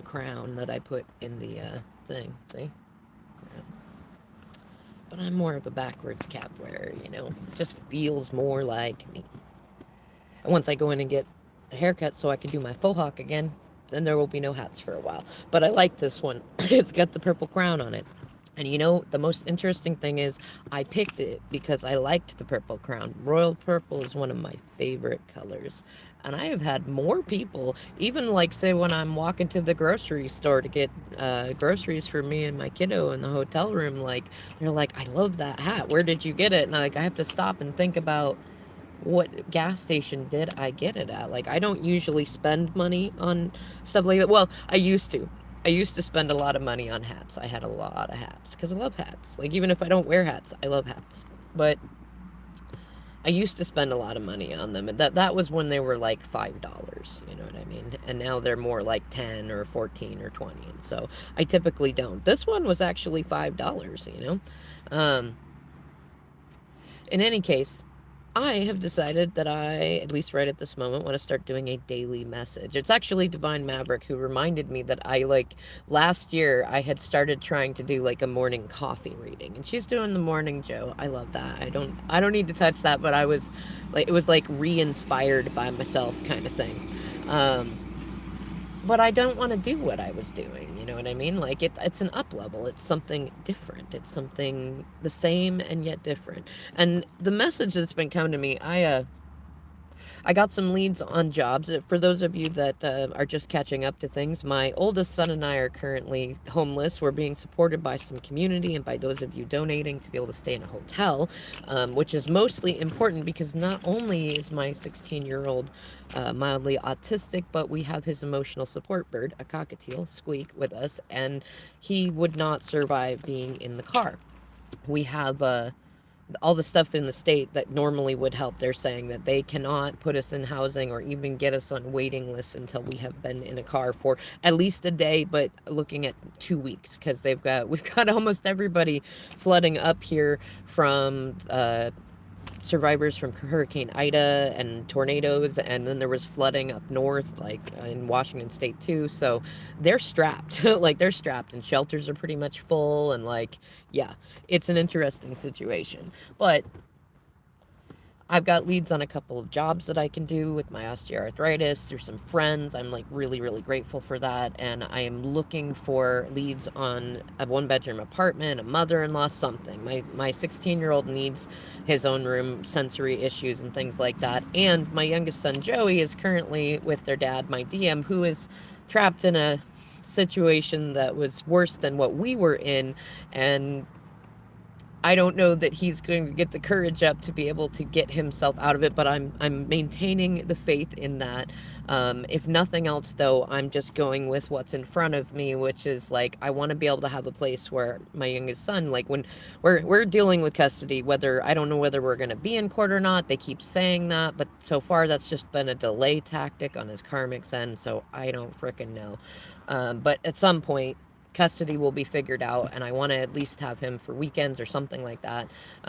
crown that I put in the thing. See? Yeah. But I'm more of a backwards cap wearer, you know? It just feels more like me. And once I go in and get a haircut so I can do my faux hawk again, then there will be no hats for a while. But I like this one. It's got the purple crown on it. And you know, the most interesting thing is I picked it because I liked the purple crown. Royal purple is one of my favorite colors. And I have had more people, even like, say, when I'm walking to the grocery store to get groceries for me and my kiddo in the hotel room, like, they're like, I love that hat. Where did you get it? And like, I have to stop and think about what gas station did I get it at? Like, I don't usually spend money on stuff like that. Well, I used to. I used to spend a lot of money on hats. I had a lot of hats because I love hats. Like, even if I don't wear hats, I love hats. But I used to spend a lot of money on them. And that was when they were like $5, you know what I mean? And now they're more like 10 or 14 or 20. And so I typically don't. This one was actually $5, you know? In any case, I have decided that I, at least right at this moment, want to start doing a daily message. It's actually Divine Maverick who reminded me that I, like, last year I had started trying to do like a morning coffee reading, and she's doing the morning Joe. I love that. I don't need to touch that, but I was like, it was like re-inspired by myself kind of thing. Um, but I don't want to do what I was doing. You know what I mean? Like, it's an up level. It's something different. It's something the same and yet different. And the message that's been coming to me, I got some leads on jobs. For those of you that are just catching up to things, my oldest son and I are currently homeless. We're being supported by some community and by those of you donating to be able to stay in a hotel, which is mostly important because not only is my 16-year-old mildly autistic, but we have his emotional support bird, a cockatiel, Squeak, with us, and he would not survive being in the car. We have all the stuff in the state that normally would help. They're saying that they cannot put us in housing or even get us on waiting lists until we have been in a car for at least a day, but looking at 2 weeks, because we've got almost everybody flooding up here from survivors from Hurricane Ida and tornadoes, and then there was flooding up north, like in Washington State too. So they're strapped, like they're strapped, and shelters are pretty much full, and like, yeah, it's an interesting situation. But I've got leads on a couple of jobs that I can do with my osteoarthritis through some friends. I'm like really, really grateful for that. And I am looking for leads on a 1-bedroom apartment, a mother-in-law, something. My 16-year-old needs his own room, sensory issues and things like that. And my youngest son, Joey, is currently with their dad, my DM, who is trapped in a situation that was worse than what we were in. And I don't know that he's going to get the courage up to be able to get himself out of it, but I'm maintaining the faith in that. If nothing else, though, I'm just going with what's in front of me, which is like I want to be able to have a place where my youngest son, like when we're dealing with custody, whether I don't know whether we're going to be in court or not. They keep saying that, but so far that's just been a delay tactic on his karmic's end, so I don't frickin' know. But at some point, custody will be figured out, and I want to at least have him for weekends or something like that,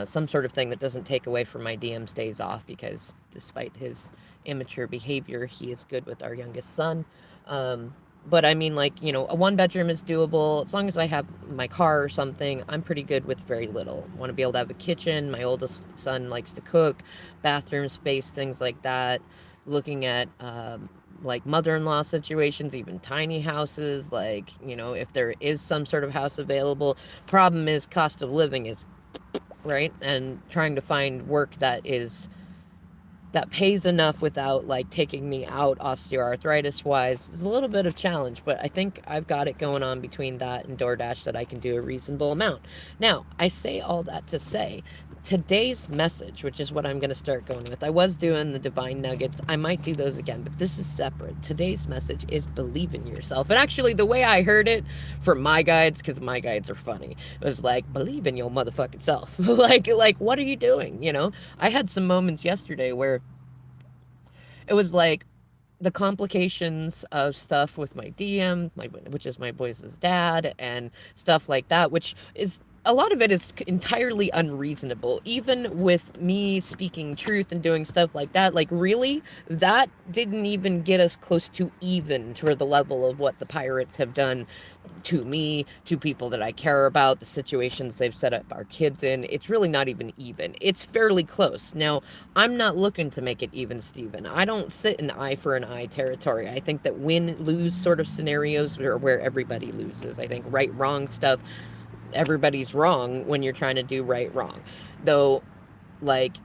some sort of thing that doesn't take away from my DM's days off, because despite his immature behavior, he is good with our youngest son. But I mean, like, you know, a 1-bedroom is doable as long as I have my car or something. I'm pretty good with very little. I want to be able to have a kitchen. My oldest son likes to cook, bathroom space, things like that. Looking at like mother-in-law situations, even tiny houses, like, you know, if there is some sort of house available. Problem is cost of living is right, and trying to find work that pays enough without like taking me out osteoarthritis wise is a little bit of challenge, but I think I've got it going on between that and DoorDash that I can do a reasonable amount. Now, I say all that to say today's message, which is what I'm going to start going with. I was doing the divine nuggets. I might do those again, but this is separate. Today's message is believe in yourself. And actually, the way I heard it for my guides, because my guides are funny, it was like, believe in your motherfucking self. like, what are you doing? You know, I had some moments yesterday where it was like the complications of stuff with my DM, which is my boys' dad, and stuff like that, which is a lot of it is entirely unreasonable. Even with me speaking truth and doing stuff like that, like really, that didn't even get us close to even to the level of what the pirates have done to me, to people that I care about, the situations they've set up our kids in. It's really not even even. It's fairly close. Now, I'm not looking to make it even, Steven. I don't sit in eye for an eye territory. I think that win lose sort of scenarios are where everybody loses. I think right wrong stuff, everybody's wrong when you're trying to do right wrong. Though, like,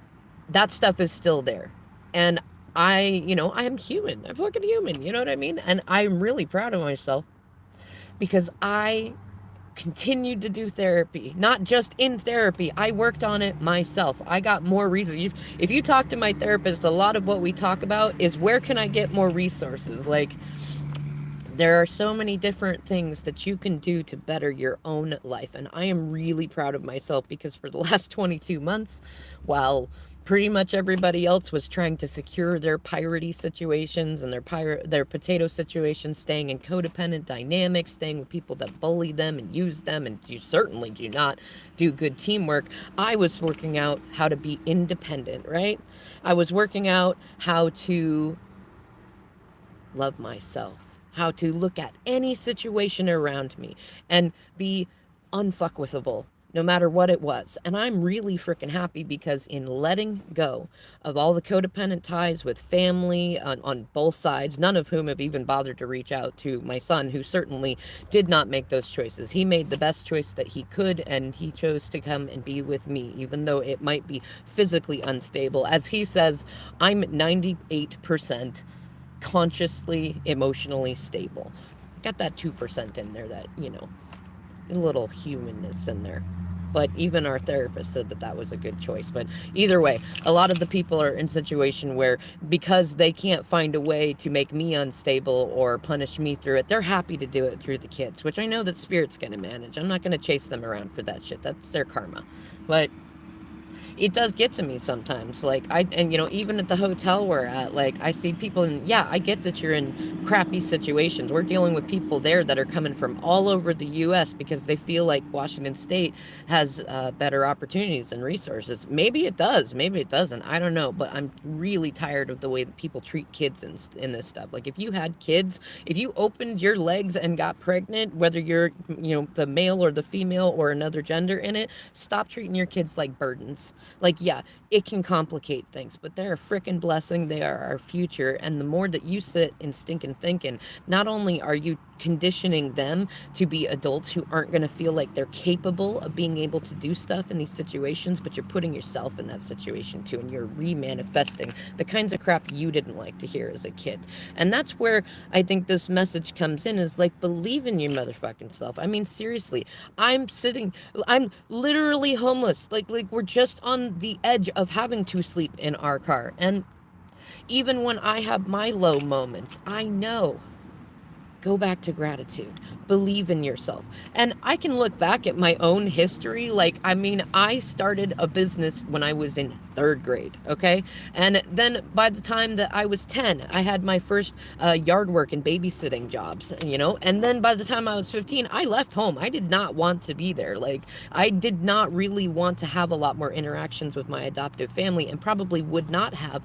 that stuff is still there. And I am human. I'm fucking human. You know what I mean? And I'm really proud of myself because I continued to do therapy, not just in therapy. I worked on it myself. I got more reasons. If you talk to my therapist, a lot of what we talk about is where can I get more resources? Like, there are so many different things that you can do to better your own life. And I am really proud of myself because for the last 22 months, while pretty much everybody else was trying to secure their piratey situations and their potato situations, staying in codependent dynamics, staying with people that bully them and use them, and you certainly do not do good teamwork, I was working out how to be independent, right? I was working out how to love myself, how to look at any situation around me and be unfuckwithable no matter what it was. And I'm really freaking happy because in letting go of all the codependent ties with family on both sides, none of whom have even bothered to reach out to my son, who certainly did not make those choices. He made the best choice that he could, and he chose to come and be with me, even though it might be physically unstable. As he says, I'm 98% consciously, emotionally stable. Got that 2% in there that, a little humanness in there. But even our therapist said that that was a good choice. But either way, a lot of the people are in situation where because they can't find a way to make me unstable or punish me through it, they're happy to do it through the kids, which I know that Spirit's going to manage. I'm not going to chase them around for that shit. That's their karma. But it does get to me sometimes. Like even at the hotel we're at, like I see people, and yeah, I get that you're in crappy situations. We're dealing with people there that are coming from all over the U.S. because they feel like Washington State has better opportunities and resources. Maybe it does, maybe it doesn't. I don't know, but I'm really tired of the way that people treat kids in this stuff. Like if you had kids, if you opened your legs and got pregnant, whether you're the male or the female or another gender in it, stop treating your kids like burdens. Like, yeah, it can complicate things, but they're a freaking blessing. They are our future. And the more that you sit and stinking thinking, not only are you conditioning them to be adults who aren't going to feel like they're capable of being able to do stuff in these situations, but you're putting yourself in that situation too, and you're remanifesting the kinds of crap you didn't like to hear as a kid. And that's where I think this message comes in, is like, believe in your motherfucking self. I mean, seriously, I'm literally homeless. Like we're just on the edge of having to sleep in our car. And even when I have my low moments, I know, go back to gratitude, believe in yourself. And I can look back at my own history. Like, I mean, I started a business when I was in third grade, okay? And then by the time that I was 10, I had my first yard work and babysitting jobs, and then by the time I was 15, I left home. I did not want to be there. Like, I did not really want to have a lot more interactions with my adoptive family, and probably would not have,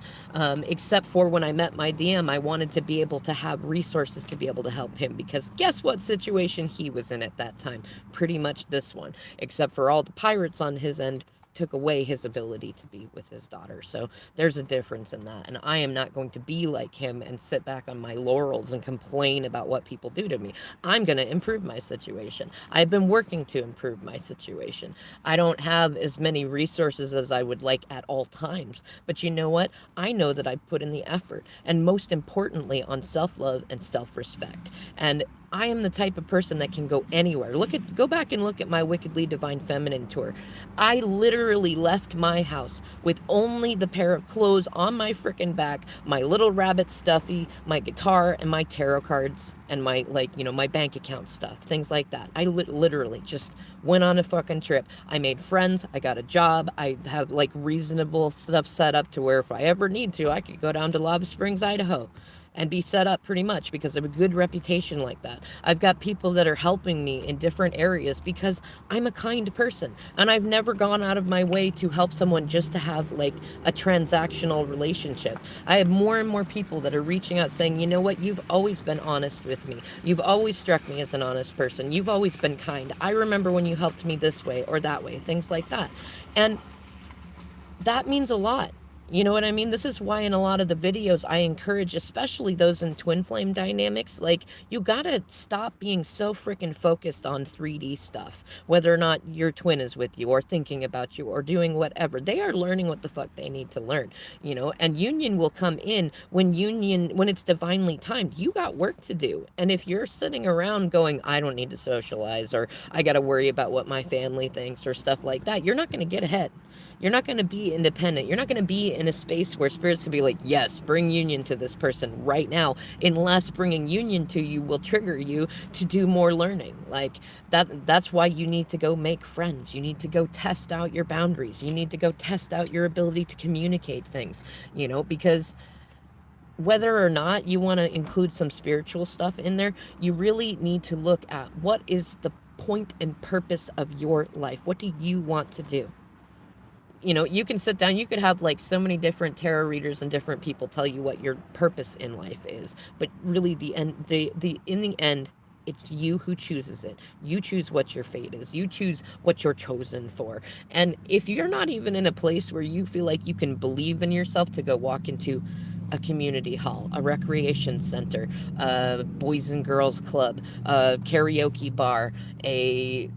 except for when I met my DM. I wanted to be able to have resources to be able to help him, because guess what situation he was in at that time? Pretty much this one, except for all the pirates on his end took away his ability to be with his daughter. So there's a difference in that. And I am not going to be like him and sit back on my laurels and complain about what people do to me. I'm going to improve my situation. I've been working to improve my situation. I don't have as many resources as I would like at all times. But you know what? I know that I put in the effort, and most importantly, on self-love and self-respect. And I am the type of person that can go anywhere. Go back and look at my Wickedly Divine Feminine tour. I literally left my house with only the pair of clothes on my frickin' back, my little rabbit stuffy, my guitar, and my tarot cards, and my, my bank account stuff, things like that. I literally just went on a fucking trip. I made friends. I got a job. I have, reasonable stuff set up to where if I ever need to, I could go down to Lava Springs, Idaho. and be set up pretty much because of a good reputation like that. I've got people that are helping me in different areas because I'm a kind person, and I've never gone out of my way to help someone just to have like a transactional relationship. I have more and more people that are reaching out saying, you know what, you've always been honest with me. You've always struck me as an honest person. You've always been kind. I remember when you helped me this way or that way, things like that. And that means a lot. You know what I mean? This is why in a lot of the videos I encourage, especially those in twin flame dynamics, like you gotta stop being so freaking focused on 3D stuff, whether or not your twin is with you or thinking about you or doing whatever. They are learning what the fuck they need to learn, you know, and union will come in when it's divinely timed. You got work to do. And if you're sitting around going, I don't need to socialize or I gotta worry about what my family thinks or stuff like that, you're not gonna get ahead. You're not going to be independent. You're not going to be in a space where spirits can be like, yes, bring union to this person right now, unless bringing union to you will trigger you to do more learning. Like that's why you need to go make friends. You need to go test out your boundaries. You need to go test out your ability to communicate things, you know, because whether or not you want to include some spiritual stuff in there, you really need to look at what is the point and purpose of your life. What do you want to do? You know, you can sit down, you could have like so many different tarot readers and different people tell you what your purpose in life is, but really the in the end, it's you who chooses it. You choose what your fate is. You choose what you're chosen for. And if you're not even in a place where you feel like you can believe in yourself to go walk into a community hall, a recreation center, a boys and girls club, a karaoke bar, a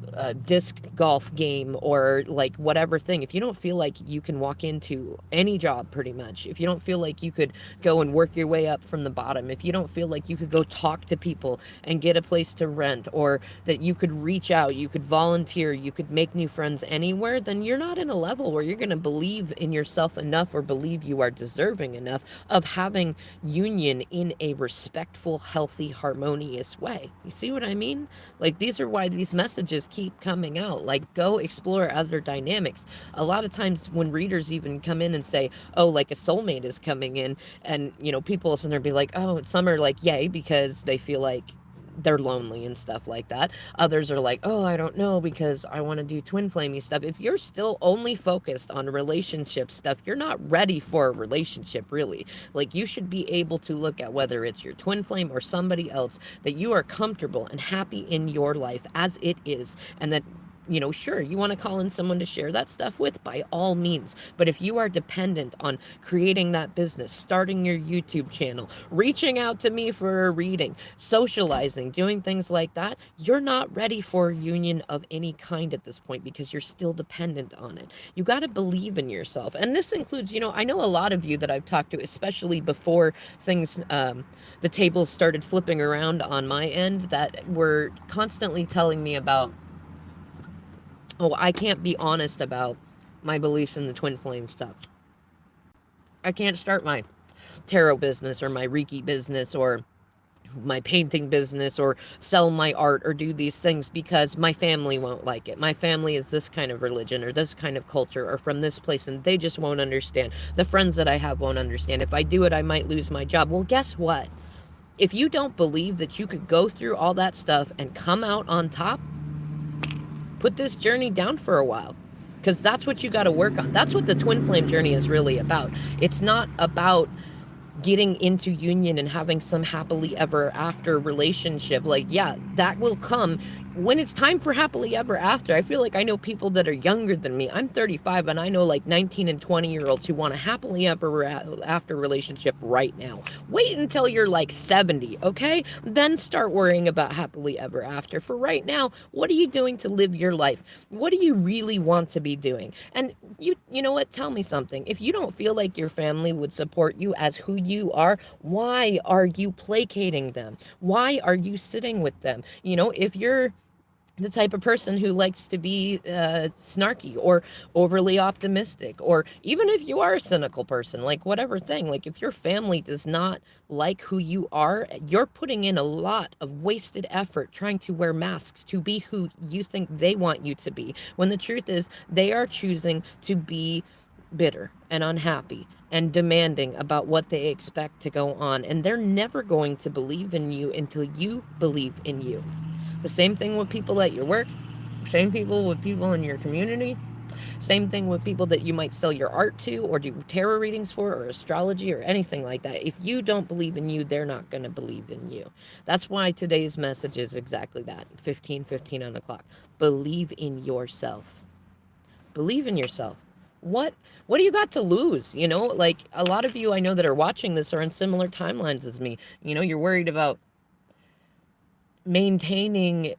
disc golf game, or like whatever thing. If you don't feel like you can walk into any job pretty much, if you don't feel like you could go and work your way up from the bottom, if you don't feel like you could go talk to people and get a place to rent, or that you could reach out, you could volunteer, you could make new friends anywhere, then you're not in a level where you're going to believe in yourself enough or believe you are deserving enough of having union in a respectful, healthy, harmonious way. You see what I mean? Like, these are why these messages keep coming out. Like, go explore other dynamics. A lot of times when readers even come in and say, oh, like a soulmate is coming in, and, you know, people will sit there and be like, oh, some are like, yay, because they feel like they're lonely and stuff like that. Others are like, oh, I don't know because I want to do twin flamey stuff. If you're still only focused on relationship stuff, you're not ready for a relationship, really. Like, you should be able to look at whether it's your twin flame or somebody else, that you are comfortable and happy in your life as it is, and that, you know, sure, you want to call in someone to share that stuff with, by all means. But if you are dependent on creating that business, starting your YouTube channel, reaching out to me for a reading, socializing, doing things like that, you're not ready for a union of any kind at this point because you're still dependent on it. You got to believe in yourself. And this includes, you know, I know a lot of you that I've talked to, especially before things, the tables started flipping around on my end, that were constantly telling me about, oh, I can't be honest about my beliefs in the twin flame stuff. I can't start my tarot business or my Reiki business or my painting business or sell my art or do these things because my family won't like it. My family is this kind of religion or this kind of culture or from this place, and they just won't understand. The friends that I have won't understand. If I do it, I might lose my job. Well, guess what? If you don't believe that you could go through all that stuff and come out on top, put this journey down for a while, because that's what you got to work on. That's what the twin flame journey is really about. It's not about getting into union and having some happily ever after relationship. Like, yeah, that will come when it's time for happily ever after. I feel like I know people that are younger than me. I'm 35, and I know like 19 and 20-year-olds who want a happily ever after relationship right now. Wait until you're like 70, okay? Then start worrying about happily ever after. For right now, what are you doing to live your life? What do you really want to be doing? And you know what? Tell me something. If you don't feel like your family would support you as who you are, why are you placating them? Why are you sitting with them? You know, if you're the type of person who likes to be snarky or overly optimistic, or even if you are a cynical person, like whatever thing, like if your family does not like who you are, you're putting in a lot of wasted effort trying to wear masks to be who you think they want you to be, when the truth is they are choosing to be bitter and unhappy and demanding about what they expect to go on. And they're never going to believe in you until you believe in you. The same thing with people at your work, same people with people in your community, same thing with people that you might sell your art to or do tarot readings for or astrology or anything like that. If you don't believe in you, they're not going to believe in you. That's why today's message is exactly that 15:15 on the clock. Believe in yourself. Believe in yourself. What what do you got to lose? You know, like a lot of you I know that are watching this are in similar timelines as me. You know, you're worried about maintaining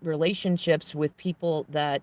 relationships with people that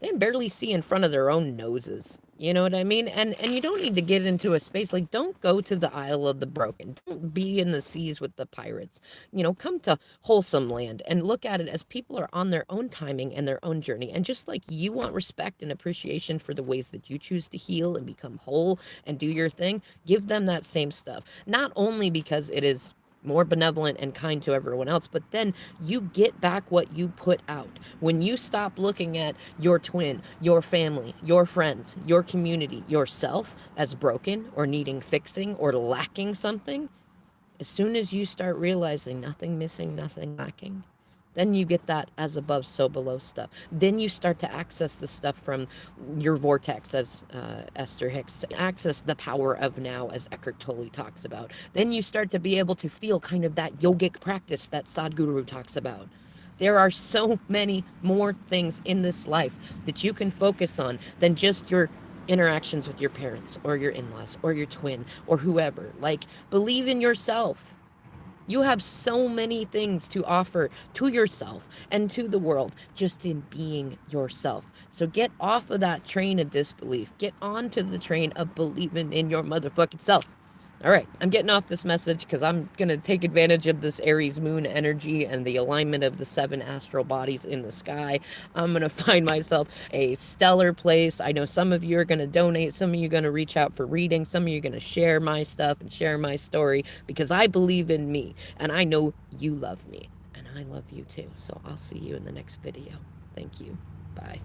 they can barely see in front of their own noses. You know what I mean? And you don't need to get into a space like don't go to the Isle of the Broken. Don't be in the seas with the pirates. You know, come to wholesome land and look at it as people are on their own timing and their own journey. And just like you want respect and appreciation for the ways that you choose to heal and become whole and do your thing, give them that same stuff. Not only because it is more benevolent and kind to everyone else, but then you get back what you put out. When you stop looking at your twin, your family, your friends, your community, yourself as broken or needing fixing or lacking something, as soon as you start realizing nothing missing, nothing lacking, then you get that as above, so below stuff. Then you start to access the stuff from your vortex, as Esther Hicks, access the power of now, as Eckhart Tolle talks about. Then you start to be able to feel kind of that yogic practice that Sadhguru talks about. There are so many more things in this life that you can focus on than just your interactions with your parents or your in laws or your twin or whoever. Like, believe in yourself. You have so many things to offer to yourself and to the world just in being yourself. So get off of that train of disbelief. Get onto the train of believing in your motherfucking self. All right, I'm getting off this message because I'm going to take advantage of this Aries moon energy and the alignment of the 7 astral bodies in the sky. I'm going to find myself a stellar place. I know some of you are going to donate, some of you are going to reach out for reading, some of you are going to share my stuff and share my story because I believe in me and I know you love me and I love you too. So I'll see you in the next video. Thank you. Bye.